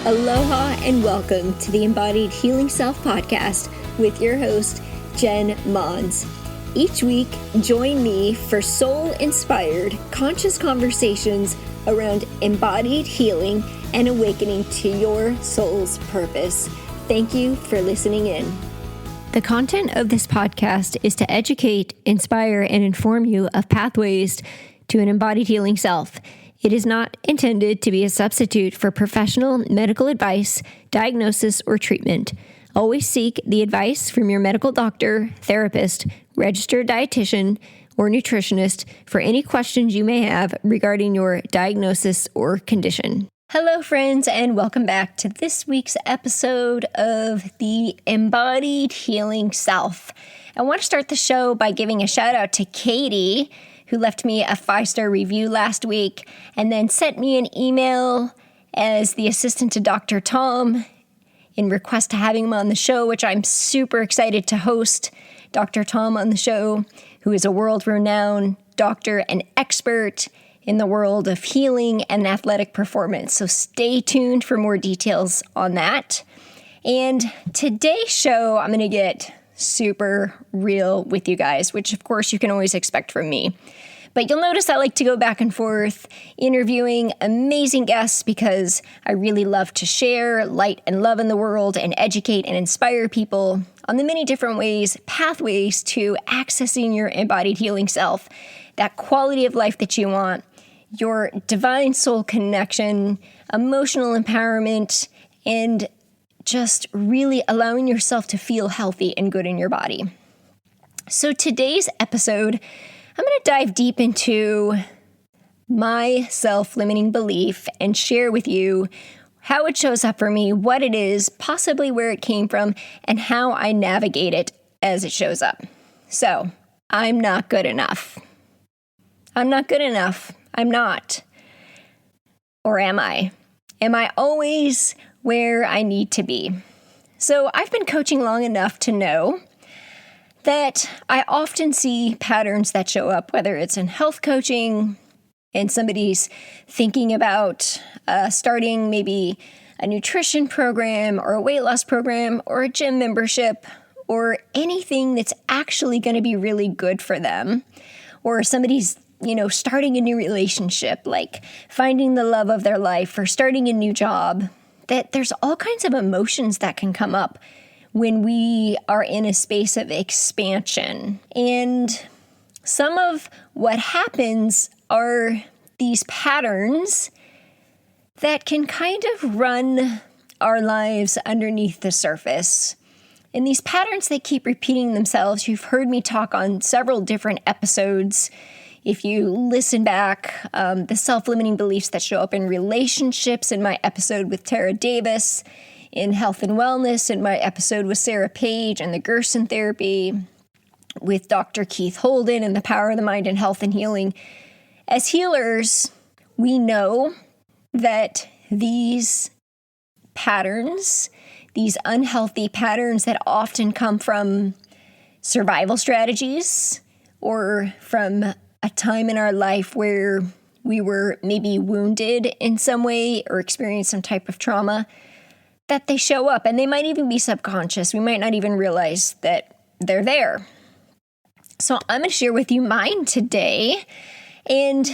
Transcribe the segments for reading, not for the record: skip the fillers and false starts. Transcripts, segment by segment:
Aloha and welcome to the Embodied Healing Self podcast with your host, Jen Mons. Each week, join me for soul-inspired, conscious conversations around embodied healing and awakening to your soul's purpose. Thank you for listening in. The content of this podcast is to educate, inspire, and inform you of pathways to an embodied healing self. It is not intended to be a substitute for professional medical advice, diagnosis, or treatment. Always seek the advice from your medical doctor, therapist, registered dietitian, or nutritionist for any questions you may have regarding your diagnosis or condition. Hello, friends, and welcome back to this week's episode of the Embodied Healing Self. I want to start the show by giving a shout out to Katie, who left me a 5-star review last week and then sent me an email as the assistant to Dr. Tom in request to having him on the show, which I'm super excited to host Dr. Tom on the show, who is a world-renowned doctor and expert in the world of healing and athletic performance. So stay tuned for more details on that. And today's show, I'm going to get super real with you guys, which of course you can always expect from me. But you'll notice I like to go back and forth interviewing amazing guests because I really love to share light and love in the world and educate and inspire people on the many different pathways to accessing your embodied healing self, that quality of life that you want, your divine soul connection, emotional empowerment, and just really allowing yourself to feel healthy and good in your body. So today's episode, I'm going to dive deep into my self-limiting belief and share with you how it shows up for me, what it is, possibly where it came from, and how I navigate it as it shows up. So, I'm not good enough. I'm not good enough. I'm not. Or am I? Am I always where I need to be? So I've been coaching long enough to know that I often see patterns that show up, whether it's in health coaching and somebody's thinking about starting maybe a nutrition program or a weight loss program or a gym membership or anything that's actually going to be really good for them, or somebody's starting a new relationship, like finding the love of their life or starting a new job, that there's all kinds of emotions that can come up when we are in a space of expansion. And some of what happens are these patterns that can kind of run our lives underneath the surface. And these patterns, they keep repeating themselves. You've heard me talk on several different episodes. If you listen back, the self-limiting beliefs that show up in relationships in my episode with Tara Davis, in health and wellness, in my episode with Sarah Page and the Gerson therapy, with Dr. Keith Holden and the power of the mind and health and healing. As healers, we know that these patterns, these unhealthy patterns that often come from survival strategies or from a time in our life where we were maybe wounded in some way or experienced some type of trauma, that they show up, and they might even be subconscious. We might not even realize that they're there. So I'm going to share with you mine today, and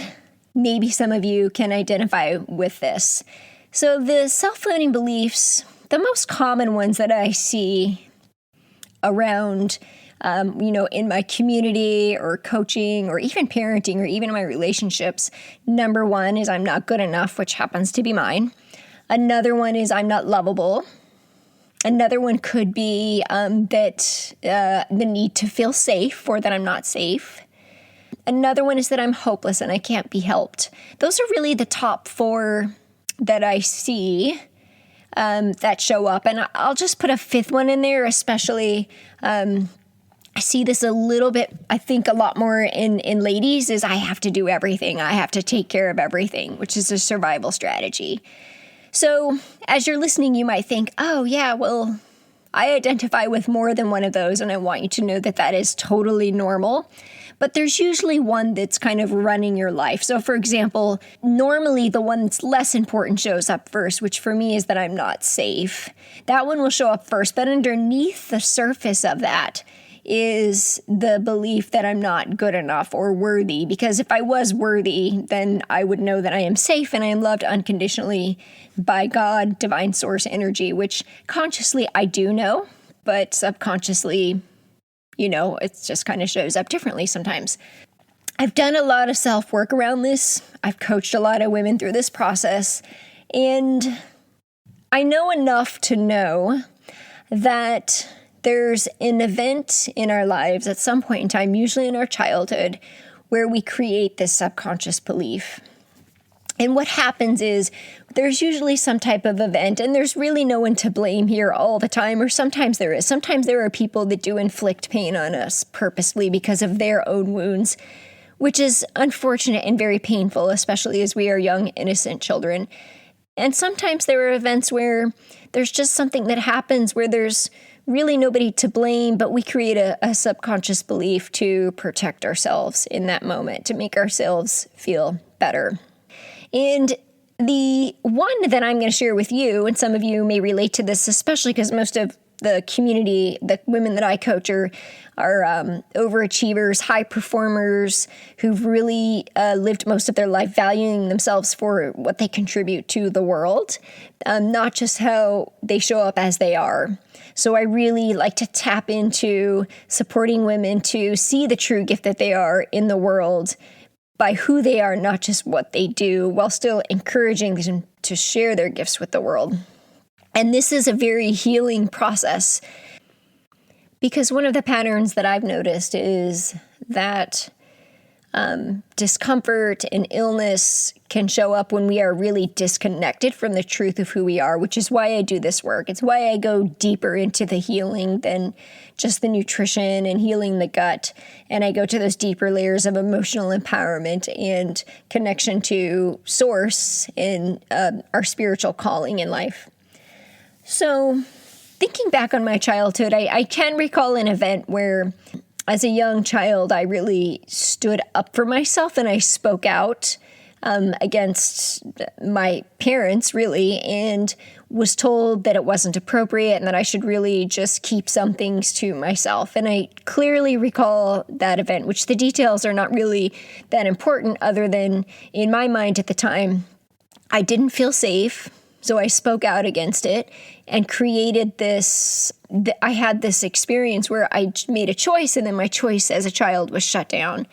maybe some of you can identify with this. So the self-limiting beliefs, the most common ones that I see around in my community or coaching or even parenting or even in my relationships, number one is I'm not good enough, which happens to be mine. Another one is I'm not lovable. Another one could be the need to feel safe or that I'm not safe. Another one is that I'm hopeless and I can't be helped. Those are really the top 4 that I see that show up. And I'll just put a 5th one in there, especially I see this a little bit, I think a lot more in ladies, is I have to do everything. I have to take care of everything, which is a survival strategy. So as you're listening, you might think, oh yeah, well, I identify with more than one of those, and I want you to know that that is totally normal. but there's usually one that's kind of running your life. So for example, normally the one that's less important shows up first, which for me is that I'm not safe. That one will show up first, but underneath the surface of that is the belief that I'm not good enough or worthy, because if I was worthy, then I would know that I am safe and I am loved unconditionally by God, divine source energy, which consciously I do know, but subconsciously, it just kind of shows up differently sometimes. I've done a lot of self-work around this. I've coached a lot of women through this process, and I know enough to know that there's an event in our lives at some point in time, usually in our childhood, where we create this subconscious belief. And what happens is there's usually some type of event, and there's really no one to blame here all the time, or sometimes there is. Sometimes there are people that do inflict pain on us purposely because of their own wounds, which is unfortunate and very painful, especially as we are young, innocent children. And sometimes there are events where there's just something that happens where there's really nobody to blame, but we create a subconscious belief to protect ourselves in that moment, to make ourselves feel better. And the one that I'm going to share with you, and some of you may relate to this, especially because most of the community, the women that I coach are overachievers, high performers who've really lived most of their life valuing themselves for what they contribute to the world, not just how they show up as they are. So I really like to tap into supporting women to see the true gift that they are in the world by who they are, not just what they do, while still encouraging them to share their gifts with the world. And this is a very healing process, because one of the patterns that I've noticed is that discomfort and illness can show up when we are really disconnected from the truth of who we are, which is why I do this work. It's why I go deeper into the healing than just the nutrition and healing the gut. And I go to those deeper layers of emotional empowerment and connection to source and our spiritual calling in life. So thinking back on my childhood, I can recall an event where as a young child, I really stood up for myself and I spoke out against my parents, really, and was told that it wasn't appropriate and that I should really just keep some things to myself. And I clearly recall that event, which the details are not really that important other than in my mind at the time, I didn't feel safe. So I spoke out against it and created this. I had this experience where I made a choice, and then my choice as a child was shut down.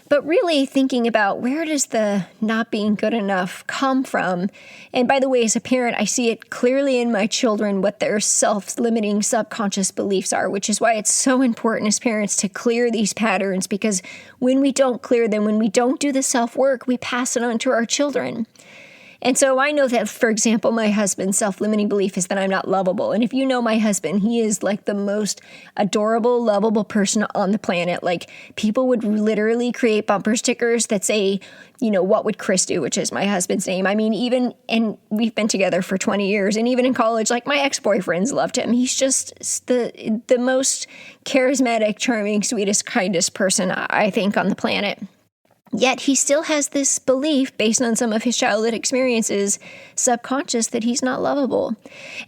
But really thinking about, where does the not being good enough come from? And by the way, as a parent, I see it clearly in my children what their self-limiting subconscious beliefs are, which is why it's so important as parents to clear these patterns, because when we don't clear them, when we don't do the self-work, we pass it on to our children. And so I know that, for example, my husband's self-limiting belief is that I'm not lovable. And if you know my husband, he is like the most adorable, lovable person on the planet. Like, people would literally create bumper stickers that say, what would Chris do, which is my husband's name. I mean, and we've been together for 20 years. And even in college, like, my ex-boyfriends loved him. He's just the most charismatic, charming, sweetest, kindest person, I think, on the planet. Yet he still has this belief based on some of his childhood experiences, subconscious, that he's not lovable.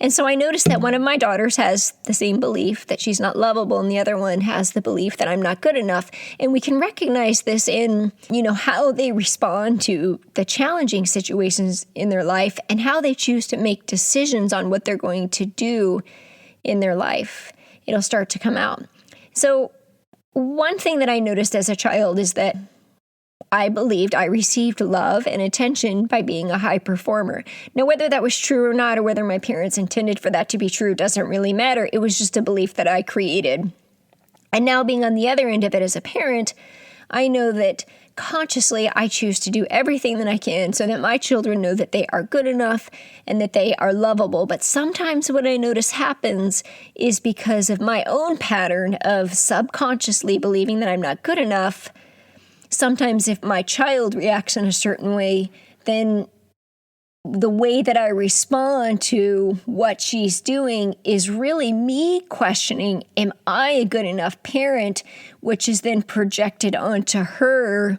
And so I noticed that one of my daughters has the same belief that she's not lovable, and the other one has the belief that I'm not good enough. And we can recognize this in, how they respond to the challenging situations in their life and how they choose to make decisions on what they're going to do in their life. It'll start to come out. So one thing that I noticed as a child is that I believed I received love and attention by being a high performer. Now, whether that was true or not, or whether my parents intended for that to be true, doesn't really matter. It was just a belief that I created. And now, being on the other end of it as a parent, I know that consciously I choose to do everything that I can so that my children know that they are good enough and that they are lovable. But sometimes what I notice happens is because of my own pattern of subconsciously believing that I'm not good enough. Sometimes if my child reacts in a certain way, then the way that I respond to what she's doing is really me questioning, am I a good enough parent? Which is then projected onto her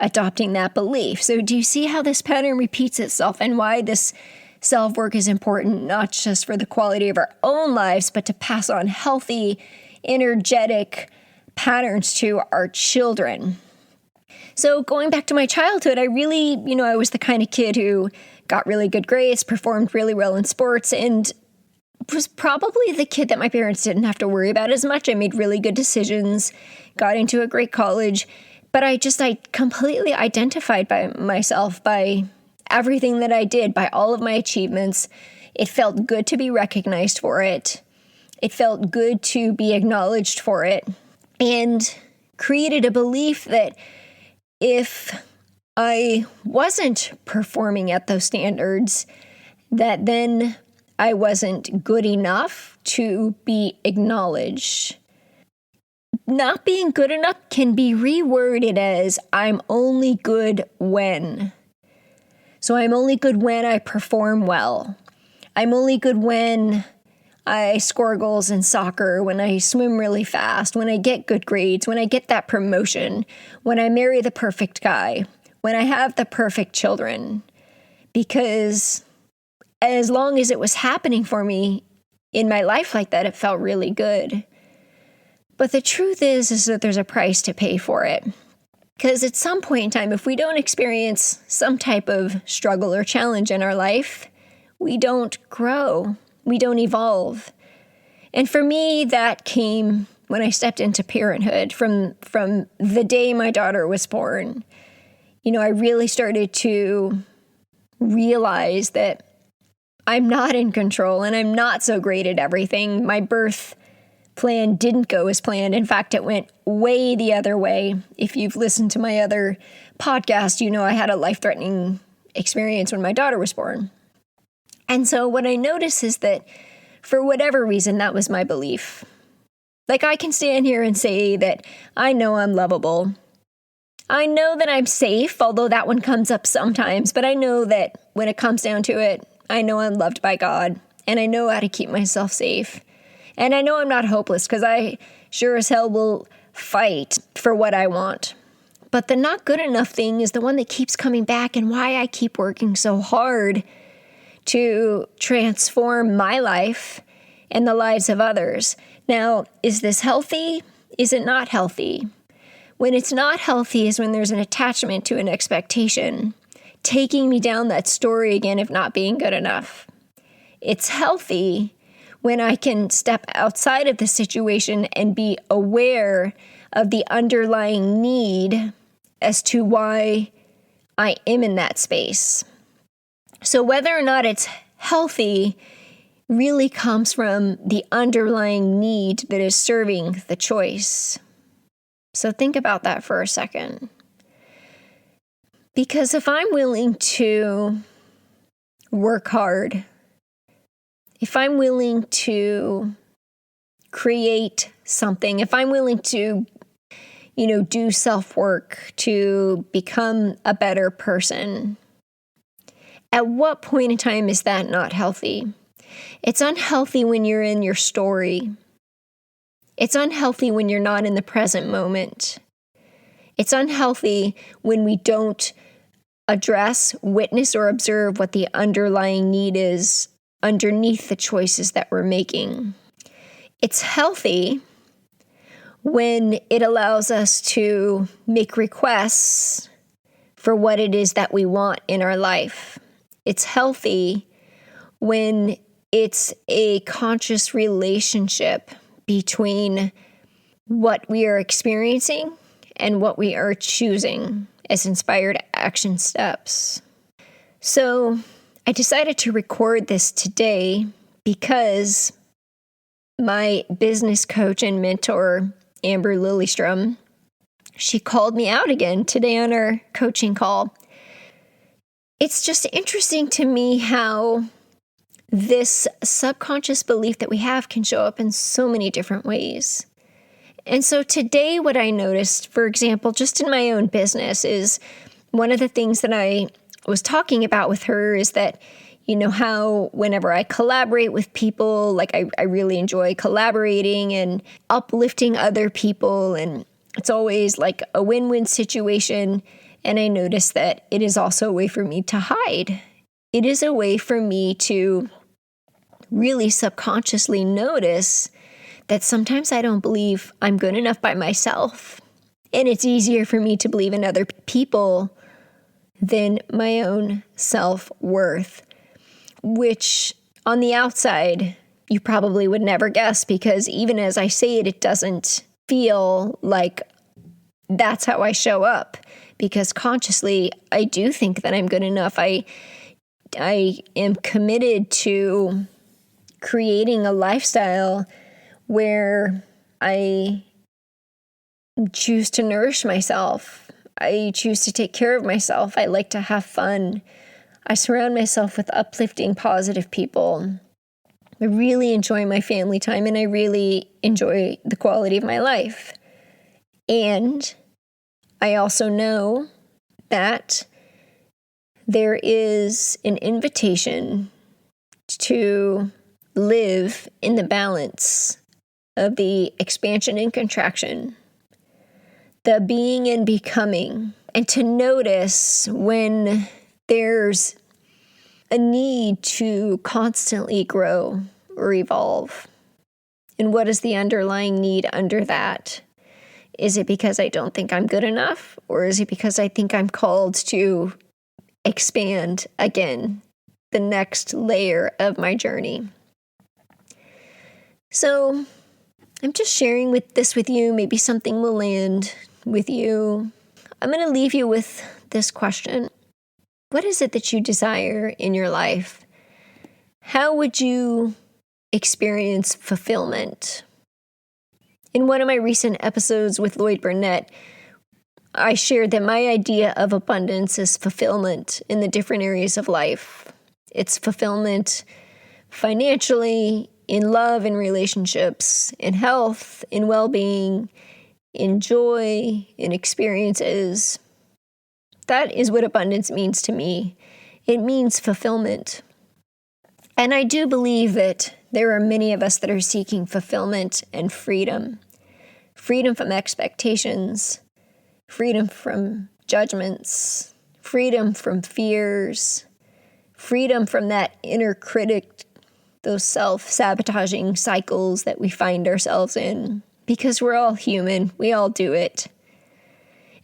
adopting that belief. So do you see how this pattern repeats itself and why this self-work is important, not just for the quality of our own lives, but to pass on healthy, energetic patterns to our children? So going back to my childhood, I really, I was the kind of kid who got really good grades, performed really well in sports, and was probably the kid that my parents didn't have to worry about as much. I made really good decisions, got into a great college, but I completely identified by myself, by everything that I did, by all of my achievements. It felt good to be recognized for it. It felt good to be acknowledged for it, and created a belief that if I wasn't performing at those standards, that then I wasn't good enough to be acknowledged. Not being good enough can be reworded as I'm only good when. So I'm only good when I perform well. I'm only good when I score goals in soccer, when I swim really fast, when I get good grades, when I get that promotion, when I marry the perfect guy, when I have the perfect children. Because as long as it was happening for me in my life like that, it felt really good. But the truth is that there's a price to pay for it. Because at some point in time, if we don't experience some type of struggle or challenge in our life, we don't grow. We don't evolve. And for me, that came when I stepped into parenthood. From the day my daughter was born, I really started to realize that I'm not in control and I'm not so great at everything. My birth plan didn't go as planned. In fact, it went way the other way. If you've listened to my other podcast, I had a life-threatening experience when my daughter was born. And so what I notice is that for whatever reason, that was my belief. Like, I can stand here and say that I know I'm lovable. I know that I'm safe, although that one comes up sometimes, but I know that when it comes down to it, I know I'm loved by God, and I know how to keep myself safe. And I know I'm not hopeless, because I sure as hell will fight for what I want. But the not good enough thing is the one that keeps coming back, and why I keep working so hard to transform my life and the lives of others. Now, is this healthy? Is it not healthy? When it's not healthy is when there's an attachment to an expectation, taking me down that story again of not being good enough. It's healthy when I can step outside of the situation and be aware of the underlying need as to why I am in that space. So whether or not it's healthy really comes from the underlying need that is serving the choice. So think about that for a second. Because if I'm willing to work hard, if I'm willing to create something, if I'm willing to, do self-work to become a better person, at what point in time is that not healthy? It's unhealthy when you're in your story. It's unhealthy when you're not in the present moment. It's unhealthy when we don't address, witness, or observe what the underlying need is underneath the choices that we're making. It's healthy when it allows us to make requests for what it is that we want in our life. It's healthy when it's a conscious relationship between what we are experiencing and what we are choosing as inspired action steps. So I decided to record this today because my business coach and mentor, Amber Lillystrom, she called me out again today on our coaching call. It's just interesting to me how this subconscious belief that we have can show up in so many different ways. And so today what I noticed, for example, just in my own business, is one of the things that I was talking about with her is that, how whenever I collaborate with people, like I really enjoy collaborating and uplifting other people, and it's always like a win-win situation. And I noticed that it is also a way for me to hide. It is a way for me to really subconsciously notice that sometimes I don't believe I'm good enough by myself. And it's easier for me to believe in other people than my own self-worth, which on the outside, you probably would never guess, because even as I say it, it doesn't feel like that's how I show up, because consciously, I do think that I'm good enough. I am committed to creating a lifestyle where I choose to nourish myself. I choose to take care of myself. I like to have fun. I surround myself with uplifting, positive people. I really enjoy my family time, and I really enjoy the quality of my life. And I also know that there is an invitation to live in the balance of the expansion and contraction, the being and becoming, and to notice when there's a need to constantly grow or evolve. And what is the underlying need under that? Is it because I don't think I'm good enough? Or is it because I think I'm called to expand again, the next layer of my journey? So I'm just sharing this with you. Maybe something will land with you. I'm going to leave you with this question. What is it that you desire in your life? How would you experience fulfillment? In one of my recent episodes with Lloyd Burnett, I shared that my idea of abundance is fulfillment in the different areas of life. It's fulfillment financially, in love and relationships, in health, in well-being, in joy, in experiences. That is what abundance means to me. It means fulfillment. And I do believe that there are many of us that are seeking fulfillment and freedom. Freedom from expectations, freedom from judgments, freedom from fears, freedom from that inner critic, those self-sabotaging cycles that we find ourselves in, because we're all human, we all do it.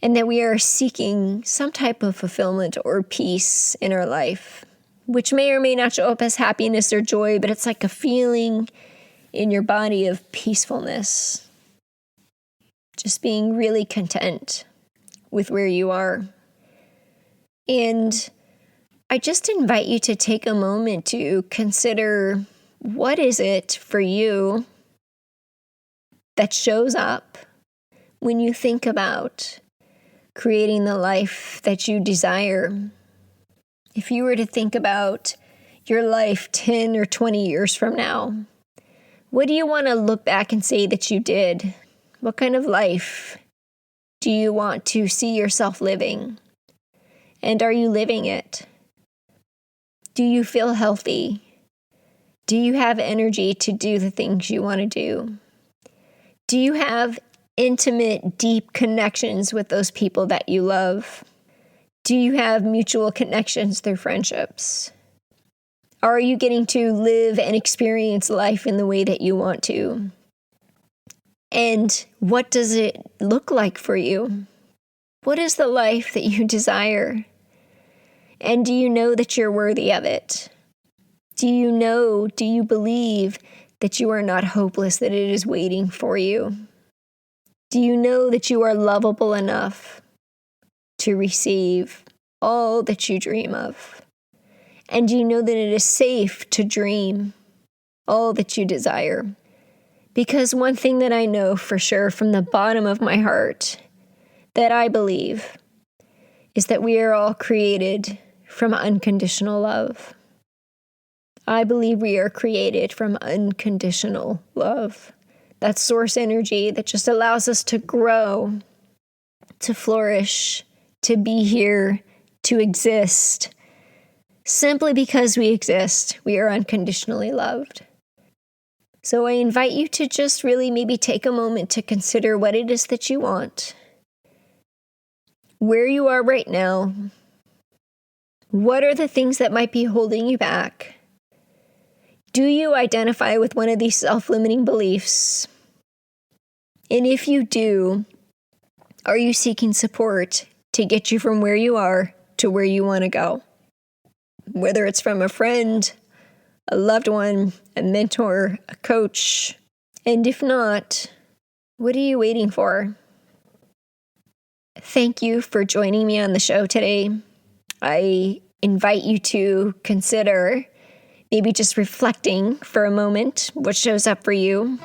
And that we are seeking some type of fulfillment or peace in our life, which may or may not show up as happiness or joy, but it's like a feeling in your body of peacefulness. Just being really content with where you are. And I just invite you to take a moment to consider, what is it for you that shows up when you think about creating the life that you desire? If you were to think about your life 10 or 20 years from now, what do you want to look back and say that you did? What kind of life do you want to see yourself living? And are you living it? Do you feel healthy? Do you have energy to do the things you want to do? Do you have intimate, deep connections with those people that you love? Do you have mutual connections through friendships? Are you getting to live and experience life in the way that you want to? And what does it look like for you? What is the life that you desire? And do you know that you're worthy of it? Do you believe that you are not hopeless, that it is waiting for you? Do you know that you are lovable enough to receive all that you dream of? And do you know that it is safe to dream all that you desire? Because one thing that I know for sure from the bottom of my heart that I believe is that we are all created from unconditional love. I believe we are created from unconditional love. That source energy that just allows us to grow, to flourish, to be here, to exist. Simply because we exist, we are unconditionally loved. So I invite you to just really maybe take a moment to consider what it is that you want, where you are right now. What are the things that might be holding you back? Do you identify with one of these self-limiting beliefs? And if you do, are you seeking support to get you from where you are to where you want to go? Whether it's from a friend, a loved one, a mentor, a coach. And if not, what are you waiting for? Thank you for joining me on the show today. I invite you to consider maybe just reflecting for a moment what shows up for you.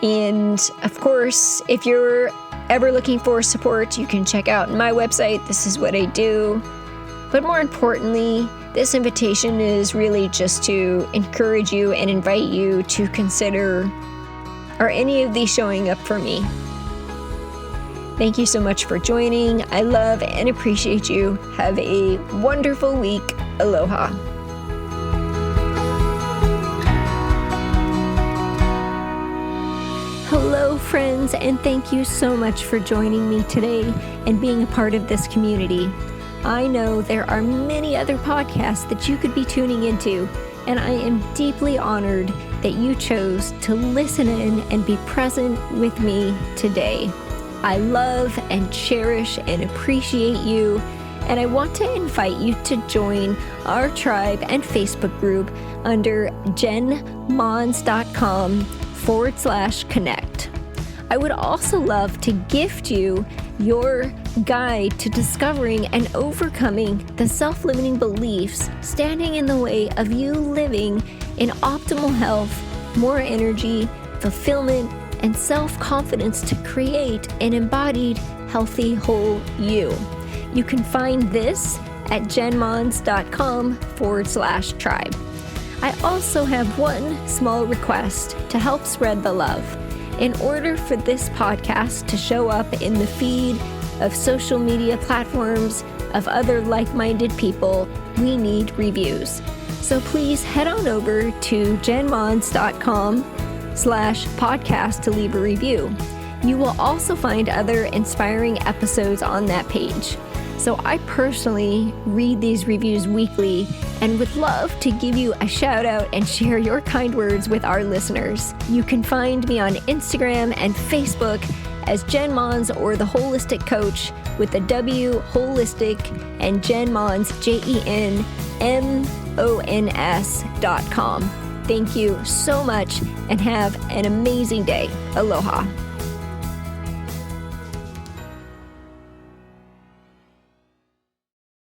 And of course, if you're ever looking for support, you can check out my website. This is what I do. But more importantly, this invitation is really just to encourage you and invite you to consider, are any of these showing up for me? Thank you so much for joining. I love and appreciate you. Have a wonderful week. Aloha. Hello, friends, and thank you so much for joining me today and being a part of this community. I know there are many other podcasts that you could be tuning into, and I am deeply honored that you chose to listen in and be present with me today. I love and cherish and appreciate you, and I want to invite you to join our tribe and Facebook group under jenmons.com/connect. I would also love to gift you your guide to discovering and overcoming the self-limiting beliefs standing in the way of you living in optimal health, more energy, fulfillment, and self-confidence to create an embodied, healthy, whole you. You can find this at jenmons.com/tribe. I also have one small request to help spread the love. In order for this podcast to show up in the feed of social media platforms of other like-minded people, we need reviews. So please head on over to jenmons.com/podcast to leave a review. You will also find other inspiring episodes on that page. So I personally read these reviews weekly and would love to give you a shout out and share your kind words with our listeners. You can find me on Instagram and Facebook as Jen Mons or The Holistic Coach with the W Holistic and Jen Mons, JenMons.com. Thank you so much and have an amazing day. Aloha.